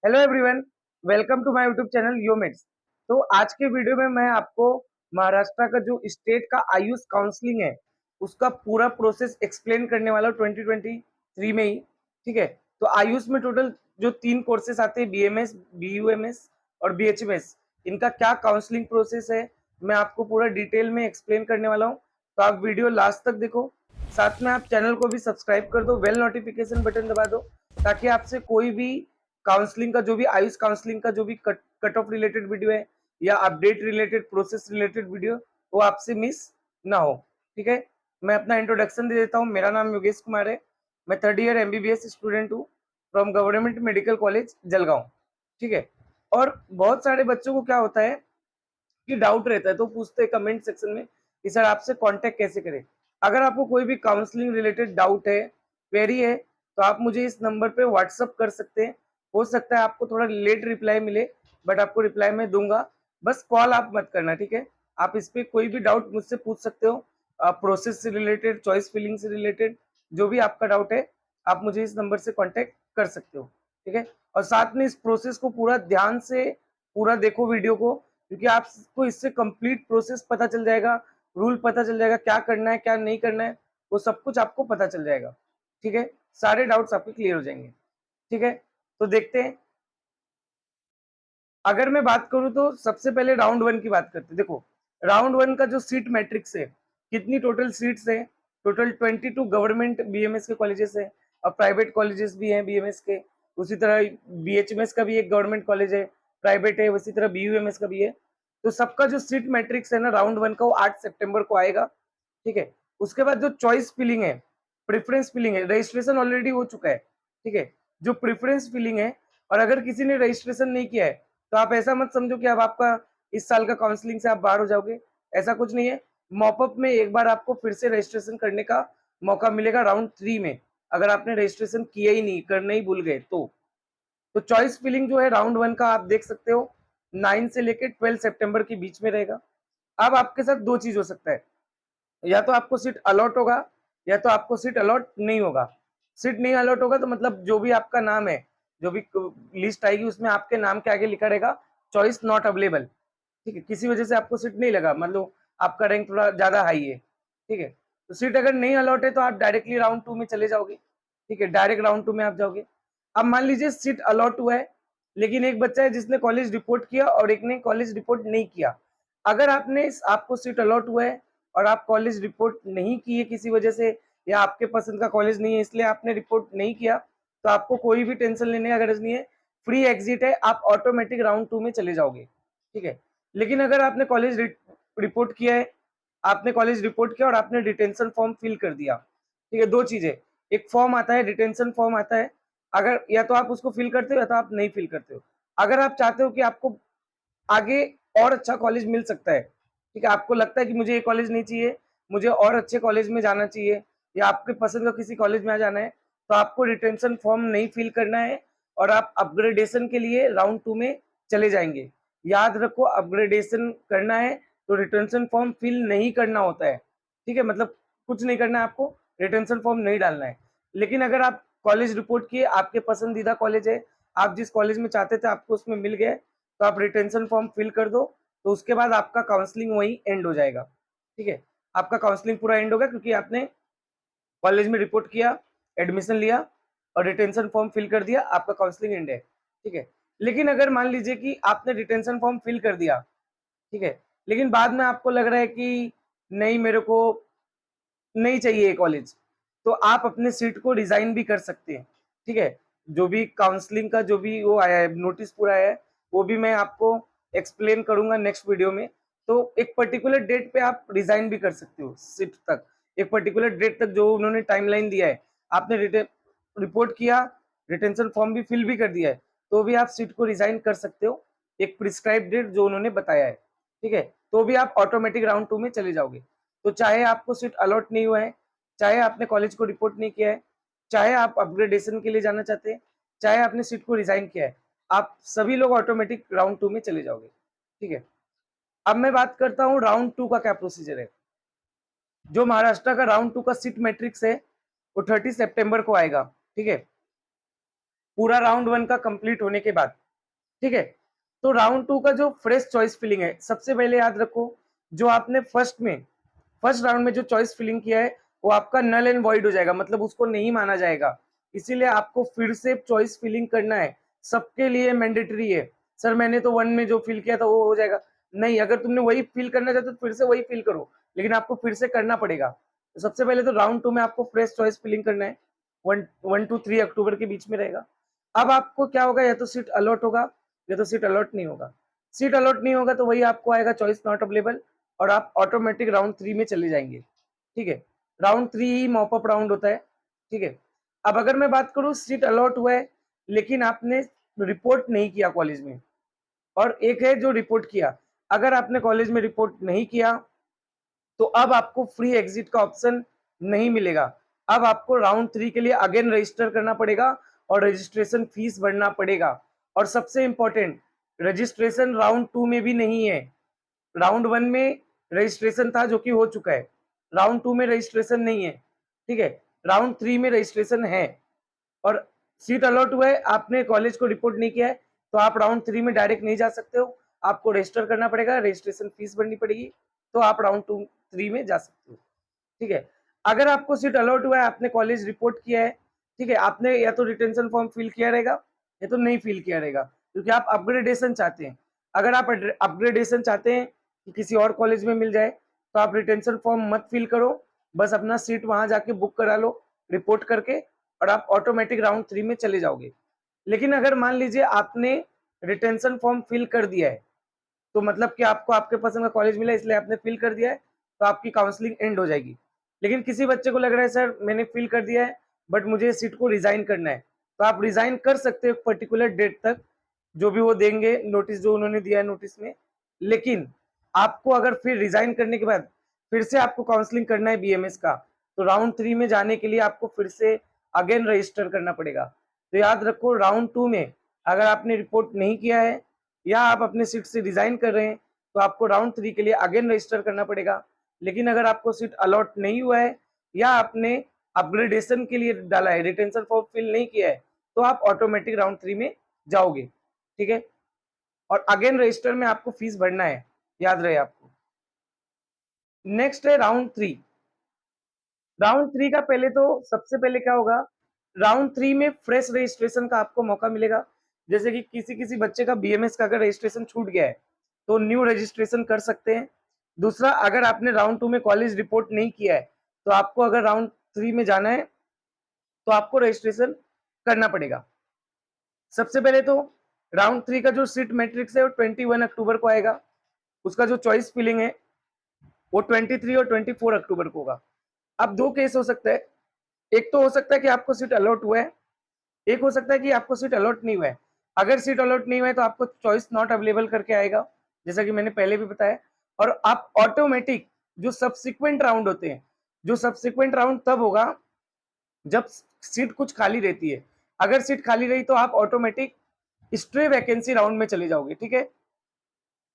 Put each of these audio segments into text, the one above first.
Hello everyone, welcome to my YouTube channel Yomates. तो आज के वीडियो में मैं आपको महाराष्ट्र का जो स्टेट का आयुष काउंसलिंग है उसका पूरा प्रोसेस एक्सप्लेन करने वाला हूँ 2023 में ही। ठीक है, तो आयुष में टोटल जो 3 कोर्सेस आते हैं, बीएमएस, बीयूएमएस और बीएचएमएस, इनका क्या काउंसलिंग प्रोसेस है मैं आपको पूरा डिटेल में एक्सप्लेन करने वाला हूँ। तो आप वीडियो लास्ट तक देखो, साथ में आप चैनल को भी सब्सक्राइब कर दो, बेल नोटिफिकेशन बटन दबा दो, ताकि आपसे कोई भी काउंसलिंग का जो भी आयुष काउंसलिंग का जो भी कट ऑफ रिलेटेड वीडियो है या update related process related video वो आपसे मिस ना हो। ठीक है, मैं अपना इंट्रोडक्शन दे देता हूँ। मेरा नाम योगेश कुमार है, मैं 3rd ईयर एमबीबीएस स्टूडेंट हूँ from government medical college Jalgaon. ठीक है, और बहुत सारे बच्चों को क्या होता है कि डाउट रहता है, तो पूछते हैं कमेंट सेक्शन में कि सर आपसे कांटेक्ट कैसे करें। अगर आपको कोई भी काउंसलिंग रिलेटेड डाउट है, क्वेरी है, तो आप मुझे इस नंबर पे व्हाट्सअप कर सकते हैं। हो सकता है आपको थोड़ा लेट रिप्लाई मिले, बट आपको रिप्लाई मैं दूंगा। बस कॉल आप मत करना, ठीक है। आप इस पे कोई भी डाउट मुझसे पूछ सकते हो, प्रोसेस से रिलेटेड, चॉइस फिलिंग से रिलेटेड, जो भी आपका डाउट है आप मुझे इस नंबर से कॉन्टेक्ट कर सकते हो। ठीक है, और साथ में इस प्रोसेस को पूरा ध्यान से पूरा देखो वीडियो को, क्योंकि आपको इससे कंप्लीट प्रोसेस पता चल जाएगा, रूल पता चल जाएगा, क्या करना है क्या नहीं करना है, वो सब कुछ आपको पता चल जाएगा। ठीक है, सारे डाउट्स आपके क्लियर हो जाएंगे। ठीक है, तो देखते हैं। अगर मैं बात करूं तो सबसे पहले राउंड 1 की बात करते हैं। देखो, राउंड 1 का जो सीट मैट्रिक्स है, कितनी टोटल सीट्स है, टोटल 22 गवर्नमेंट बीएमएस के कॉलेजेस है और प्राइवेट कॉलेजेस भी हैं बीएमएस के। उसी तरह बीएचएमएस का भी एक गवर्नमेंट कॉलेज है, प्राइवेट है, उसी तरह बीयूएमएस का भी है। तो सबका जो सीट मैट्रिक्स है ना राउंड 1 का, वो 8 सितंबर को आएगा। ठीक है, उसके बाद जो चॉइस फिलिंग है, प्रेफरेंस फिलिंग है, रजिस्ट्रेशन ऑलरेडी हो चुका है। ठीक है, जो प्रेफरेंस फिलिंग है, और अगर किसी ने रजिस्ट्रेशन नहीं किया है तो आप ऐसा मत समझो कि अब आपका इस साल का काउंसलिंग से आप बाहर हो जाओगे, ऐसा कुछ नहीं है। मॉपअप में एक बार आपको फिर से रजिस्ट्रेशन करने का मौका मिलेगा राउंड 3 में, अगर आपने रजिस्ट्रेशन किया ही नहीं, करना ही भूल गए तो चॉइस फिलिंग जो है राउंड 1 का आप देख सकते हो 9 से लेकर 12 सितंबर के बीच में रहेगा। अब आपके साथ दो चीज हो सकता है, या तो आपको सीट अलॉट होगा या तो आपको सीट अलॉट नहीं होगा। सीट नहीं अलॉट होगा तो मतलब जो भी आपका नाम है, जो भी लिस्ट आएगी उसमें आपके नाम के आगे लिखा रहेगा चॉइस नॉट अवेलेबल। ठीक है, किसी वजह से आपको सीट नहीं लगा, मतलब आपका रैंक थोड़ा ज्यादा हाई है। ठीक है, तो सीट अगर नहीं अलॉट है तो आप डायरेक्टली राउंड 2 में चले जाओगे। ठीक है, डायरेक्ट राउंड 2 में आप जाओगे। अब मान लीजिए सीट अलॉट हुआ है, लेकिन एक बच्चा है जिसने कॉलेज रिपोर्ट किया और एक ने कॉलेज रिपोर्ट नहीं किया। अगर आपको सीट अलॉट हुआ है और आप कॉलेज रिपोर्ट नहीं किए किसी वजह से, या आपके पसंद का कॉलेज नहीं है इसलिए आपने रिपोर्ट नहीं किया, तो आपको कोई भी टेंशन लेने का गरज नहीं है। फ्री एग्जिट है, आप ऑटोमेटिक राउंड 2 में चले जाओगे। ठीक है, लेकिन अगर आपने कॉलेज रिपोर्ट किया है, आपने कॉलेज रिपोर्ट किया और आपने डिटेंशन फॉर्म फिल कर दिया। ठीक है, दो चीजें, एक फॉर्म आता है, डिटेंशन फॉर्म आता है। अगर या तो आप उसको फिल करते हो या तो आप नहीं फिल करते हो। अगर आप चाहते हो कि आपको आगे और अच्छा कॉलेज मिल सकता है, ठीक है, आपको लगता है कि मुझे ये कॉलेज नहीं चाहिए, मुझे और अच्छे कॉलेज में जाना चाहिए, या आपके पसंद का किसी कॉलेज में आ जाना है, तो आपको रिटेंशन फॉर्म नहीं फिल करना है और आप अपग्रेडेशन के लिए राउंड 2 में चले जाएंगे। याद रखो, अपग्रेडेशन करना है तो रिटेंशन फॉर्म फिल नहीं करना होता है। ठीक है, मतलब कुछ नहीं करना है आपको, रिटेंशन फॉर्म नहीं डालना है। लेकिन अगर आप कॉलेज रिपोर्ट किए, आपके पसंदीदा कॉलेज है, आप जिस कॉलेज में चाहते थे आपको उसमें मिल गया, तो आप रिटेंशन फॉर्म फिल कर दो, तो उसके बाद आपका काउंसलिंग वही एंड हो जाएगा। ठीक है, आपका काउंसलिंग पूरा एंड होगा क्योंकि आपने कॉलेज में रिपोर्ट किया, एडमिशन लिया और रिटेंशन फॉर्म फिल कर दिया, आपका काउंसलिंग एंड है। ठीक है, लेकिन अगर मान लीजिए कि आपने रिटेंशन फॉर्म फिल कर दिया, ठीक है, लेकिन बाद में आपको लग रहा है कि नहीं, मेरे को नहीं चाहिए ये कॉलेज, तो आप अपने सीट को रिजाइन भी कर सकते हैं। ठीक है, जो भी काउंसलिंग का जो भी वो आया है, नोटिस पूरा है, वो भी मैं आपको एक्सप्लेन करूंगा नेक्स्ट वीडियो में। तो एक पर्टिकुलर डेट पे आप रिजाइन भी कर सकते हो सीट तक, एक पर्टिकुलर डेट तक जो उन्होंने टाइमलाइन दिया है, आपने रिपोर्ट किया, रिटेंशन फॉर्म भी फिल भी कर दिया है, तो भी आप सीट को रिजाइन कर सकते हो एक प्रिस्क्राइब डेट जो उन्होंने बताया है। ठीक है, तो भी आप ऑटोमेटिक राउंड 2 में चले जाओगे। तो चाहे आपको सीट अलॉट नहीं हुआ है, चाहे आपने कॉलेज को रिपोर्ट नहीं किया है, चाहे आप अपग्रेडेशन के लिए जाना चाहते हैं, चाहे आपने सीट को रिजाइन किया है, आप सभी लोग ऑटोमेटिक राउंड 2 में चले जाओगे। ठीक है, अब मैं बात करता हूँ राउंड 2 का क्या प्रोसीजर है। जो महाराष्ट्र का राउंड 2 का सीट मैट्रिक्स है वो 30 सितंबर को आएगा। ठीक है, पूरा राउंड 1 का कंप्लीट होने के बाद, ठीक है। तो राउंड 2 का जो फ्रेश चॉइस फिलिंग है, सबसे पहले याद रखो, जो आपने फर्स्ट राउंड में जो चॉइस फिलिंग किया है वो आपका नल एंड वॉइड हो जाएगा, मतलब उसको नहीं माना जाएगा। इसीलिए आपको फिर से चॉइस फिलिंग करना है, सबके लिए मैंडेटरी है। सर मैंने तो 1 में जो फिल किया था वो हो जाएगा, नहीं, अगर तुमने वही फिल करना चाहते तो फिर से वही फिल करो, लेकिन आपको फिर से करना पड़ेगा। तो सबसे पहले तो राउंड 2 में आपको फ्रेश चॉइस फिलिंग करना है, 1 to 3 अक्टूबर के बीच में रहेगा। अब आपको क्या होगा, या तो सीट अलॉट होगा या तो सीट अलॉट नहीं होगा। सीट अलॉट नहीं होगा तो वही आपको आएगा चॉइस नॉट अवेलेबल, और आप ऑटोमेटिक राउंड 3 में चले जाएंगे, ठीक है। राउंड 3 ही मॉप अप राउंड होता है, ठीक है। अब अगर मैं बात करूं सीट अलॉट हुआ है लेकिन आपने रिपोर्ट नहीं किया कॉलेज में, और एक है जो रिपोर्ट किया, अगर आपने कॉलेज में रिपोर्ट नहीं किया तो अब आपको फ्री एग्जिट का ऑप्शन नहीं मिलेगा। अब आपको राउंड 3 के लिए अगेन रजिस्टर करना पड़ेगा और रजिस्ट्रेशन फीस भरना पड़ेगा। और सबसे इंपॉर्टेंट, रजिस्ट्रेशन राउंड 2 में भी नहीं है। राउंड 1 में रजिस्ट्रेशन था जो कि हो चुका है, राउंड 2 में रजिस्ट्रेशन नहीं है, ठीक है। राउंड 3 में रजिस्ट्रेशन है, और सीट अलॉट हुआ है, आपने कॉलेज को रिपोर्ट नहीं किया है तो आप राउंड 3 में डायरेक्ट नहीं जा सकते हो, आपको रजिस्टर करना पड़ेगा, रजिस्ट्रेशन फीस भरनी पड़ेगी, तो आप राउंड 3 में जा सकते हो, ठीक है। अगर आपको सीट अलॉट हुआ है, आपने कॉलेज रिपोर्ट किया है, ठीक है, आपने या तो रिटेंशन फॉर्म फिल किया रहेगा या तो नहीं फिल किया रहेगा, क्योंकि आप अपग्रेडेशन चाहते हैं। अगर आप अपग्रेडेशन चाहते हैं कि किसी और कॉलेज में मिल जाए तो आप रिटेंशन फॉर्म मत फिल करो, बस अपना सीट वहां जाके बुक करा लो रिपोर्ट करके, और आप ऑटोमेटिक राउंड 3 में चले जाओगे। लेकिन अगर मान लीजिए आपने रिटेंशन फॉर्म फिल कर दिया है, तो मतलब कि आपको आपके पसंद का कॉलेज मिला इसलिए आपने फिल कर दिया है, तो आपकी काउंसलिंग एंड हो जाएगी। लेकिन किसी बच्चे को लग रहा है सर मैंने फिल कर दिया है बट मुझे सीट को रिजाइन करना है, तो आप रिजाइन कर सकते हो एक पर्टिकुलर डेट तक, जो भी वो देंगे नोटिस, जो उन्होंने दिया है नोटिस में। लेकिन आपको अगर फिर रिजाइन करने के बाद फिर से आपको काउंसलिंग करना है बीएमएस का, तो राउंड 3 में जाने के लिए आपको फिर से अगेन रजिस्टर करना पड़ेगा। तो याद रखो, राउंड 2 में अगर आपने रिपोर्ट नहीं किया है या आप अपने सीट से रिजाइन कर रहे हैं तो आपको राउंड 3 के लिए अगेन रजिस्टर करना पड़ेगा। लेकिन अगर आपको सीट अलॉट नहीं हुआ है या आपने अपग्रेडेशन के लिए डाला है, रिटेंशन फॉर्म फिल नहीं किया है, तो आप ऑटोमेटिक राउंड 3 में जाओगे, ठीक है। और अगेन रजिस्टर में आपको फीस भरना है, याद रहे आपको। नेक्स्ट है राउंड 3। राउंड 3 का पहले तो सबसे पहले क्या होगा, राउंड 3 में फ्रेश रजिस्ट्रेशन का आपको मौका मिलेगा। जैसे कि किसी किसी बच्चे का बीएमएस का अगर रजिस्ट्रेशन छूट गया है तो न्यू रजिस्ट्रेशन कर सकते हैं। दूसरा, अगर आपने राउंड 2 में कॉलेज रिपोर्ट नहीं किया है तो आपको अगर राउंड 3 में जाना है तो आपको रजिस्ट्रेशन करना पड़ेगा। सबसे पहले तो राउंड 3 का जो सीट मैट्रिक्स है वो 21 अक्टूबर को आएगा, उसका जो चॉइस फिलिंग है वो 23 और 24 अक्टूबर को होगा। अब दो केस हो सकता है, एक तो हो सकता है कि आपको सीट अलॉट हुआ है, एक हो सकता है कि आपको सीट अलॉट नहीं हुआ है। अगर सीट अलॉट नहीं हुआ है तो आपको चॉइस नॉट अवेलेबल करके आएगा, जैसा कि मैंने पहले भी बताया। और आप ऑटोमेटिक जो सब्सिक्वेंट राउंड होते हैं, जो सब्सिक्वेंट राउंड तब होगा जब सीट कुछ खाली रहती है। अगर सीट खाली रही तो आप ऑटोमेटिक स्ट्रे वैकेंसी राउंड में चले जाओगे, ठीक है।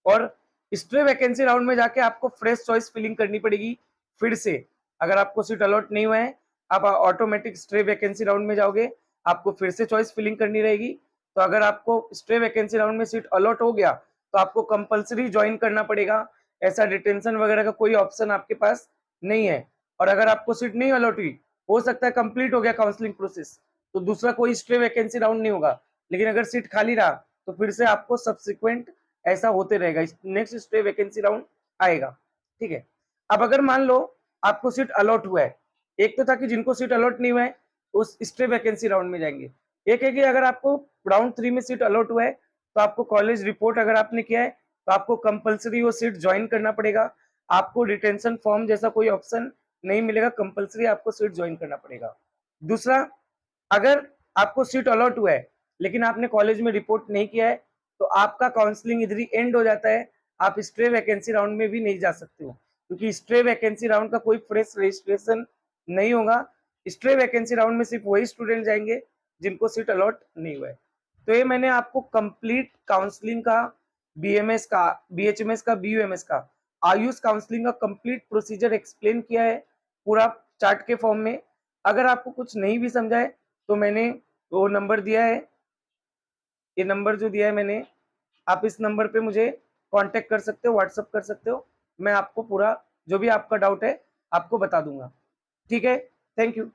और स्ट्रे वैकेंसी राउंड में जाके आपको फ्रेश चॉइस फिलिंग करनी पड़ेगी फिर से। अगर आपको सीट अलॉट नहीं हुआ है, आप ऑटोमेटिक स्ट्रे वैकेंसी राउंड में जाओगे, आपको फिर से चॉइस फिलिंग करनी रहेगी। तो अगर आपको स्ट्रे वैकेंसी राउंड में सीट अलॉट हो गया तो आपको कंपलसरी ज्वाइन करना पड़ेगा, ऐसा डिटेंशन वगैरह का कोई ऑप्शन आपके पास नहीं है। और अगर आपको सीट नहीं अलॉट हुई, हो सकता है कंप्लीट हो गया काउंसलिंग प्रोसेस, तो दूसरा कोई स्ट्रे वैकेंसी राउंड नहीं होगा। लेकिन अगर सीट खाली रहा तो फिर से आपको सब्सिक्वेंट ऐसा होते रहेगा, नेक्स्ट स्टे वैकेंसी राउंड आएगा, ठीक है। अब अगर मान लो आपको सीट अलॉट हुआ है, एक तो था कि जिनको सीट अलॉट नहीं हुआ है उस स्टे वैकेंसी राउंड में जाएंगे, एक है कि अगर आपको राउंड 3 में सीट अलॉट हुआ है तो आपको कॉलेज रिपोर्ट अगर आपने किया है तो आपको कंपलसरी वो सीट ज्वाइन करना पड़ेगा, आपको रिटेंशन फॉर्म जैसा कोई ऑप्शन नहीं मिलेगा, कंपलसरी आपको सीट ज्वाइन करना पड़ेगा। दूसरा, अगर आपको सीट अलॉट हुआ है लेकिन आपने कॉलेज में रिपोर्ट नहीं किया है तो आपका काउंसलिंग इधर ही एंड हो जाता है, आप स्ट्रे वैकेंसी राउंड में भी नहीं जा सकते हो, क्योंकि स्ट्रे वैकेंसी राउंड का कोई फ्रेश रजिस्ट्रेशन नहीं होगा। स्ट्रे वैकेंसी राउंड में सिर्फ वही स्टूडेंट जाएंगे जिनको सीट अलॉट नहीं हुआ है। तो ये मैंने आपको कंप्लीट काउंसलिंग का, बीएमएस का, बीएचएमएस का, बीयूएमएस का, आयुष काउंसलिंग का कंप्लीट प्रोसीजर एक्सप्लेन किया है पूरा चार्ट के फॉर्म में। अगर आपको कुछ नहीं भी समझा है तो मैंने वो नंबर दिया है, ये नंबर जो दिया है मैंने, आप इस नंबर पे मुझे कांटेक्ट कर सकते हो, व्हाट्सअप कर सकते हो। मैं आपको पूरा जो भी आपका डाउट है आपको बता दूंगा। ठीक है, थैंक यू।